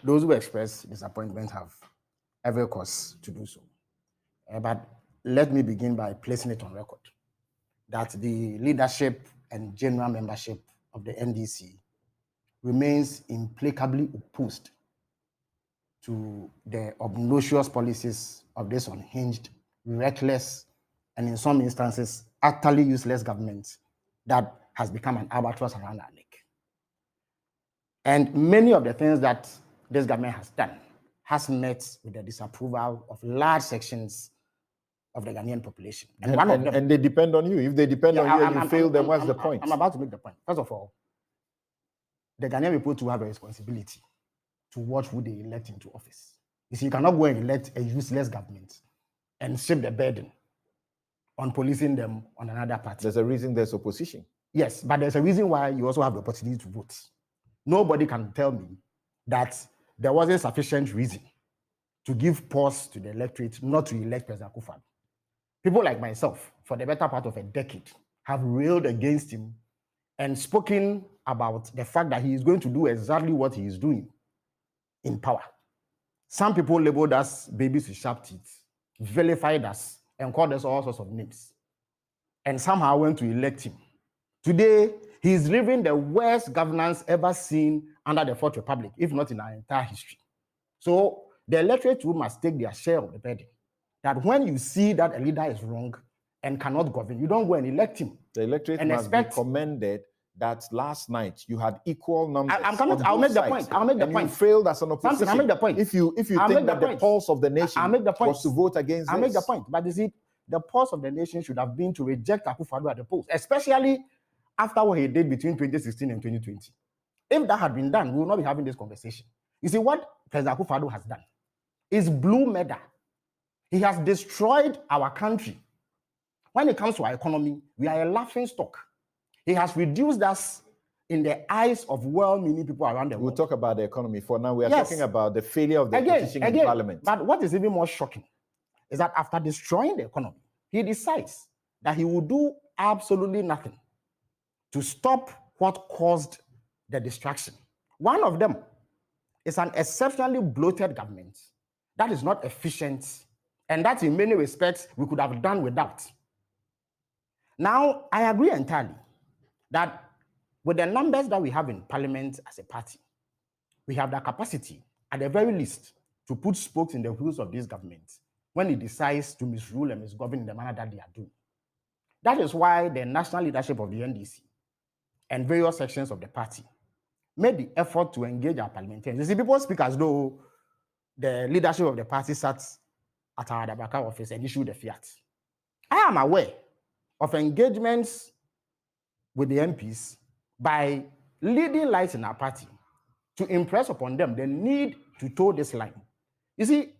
those who express disappointment have every cause to do so. But let me begin by placing it on record that the leadership and general membership of the NDC remains implacably opposed to the obnoxious policies of this unhinged, reckless, and in some instances, utterly useless government that has become an albatross around our neck. And many of the things that this government has done has met with the disapproval of large sections of the Ghanaian population. And they depend on you. If they depend on you and you fail, then what's the point? I'm about to make the point. First of all, the Ghanaian people too have a responsibility to watch who they elect into office. You see, you cannot go and elect a useless government and shift the burden on policing them on another party. There's a reason there's opposition. Yes, but there's a reason why you also have the opportunity to vote. Nobody can tell me that there wasn't sufficient reason to give pause to the electorate not to elect President Akufo-Addo. People like myself, for the better part of a decade, have railed against him and spoken about the fact that he is going to do exactly what he is doing in power. Some people labeled us babies with sharp teeth, vilified us, and called us all sorts of names, and somehow went to elect him. Today, he is living the worst governance ever seen under the Fourth Republic, if not in our entire history. So the electorate too must take their share of the burden. That when you see that a leader is wrong and cannot govern, you don't go and elect him. The electorate must be commended that last night you had equal numbers. I'll make the point. I'll make the point. You failed as an opposition. I'll make the point. If you think that the pulse of the nation was to vote against I'll make the point. But you see, the pulse of the nation should have been to reject Akufo-Addo at the polls, especially after what he did between 2016 and 2020. If that had been done, we would not be having this conversation. You see, what President Akufo-Addo has done is blue murder. He has destroyed our country. When it comes to our economy, we are a laughing stock. He has reduced us in the eyes of well-meaning people around the world. We'll talk about the economy. For now, we are talking about the failure of the opposition in Parliament. But what is even more shocking is that after destroying the economy, he decides that he will do absolutely nothing to stop what caused the destruction. One of them is an exceptionally bloated government that is not efficient, and that in many respects we could have done without. Now, I agree entirely that with the numbers that we have in Parliament as a party, we have the capacity, at the very least, to put spokes in the wheels of this government when it decides to misrule and misgovern in the manner that they are doing. That is why the national leadership of the NDC and various sections of the party made the effort to engage our parliamentarians. You see, people speak as though the leadership of the party sat at our Adabaka office and issued the fiat. I am aware of engagements with the MPs by leading lights in our party to impress upon them the need to toe this line. You see,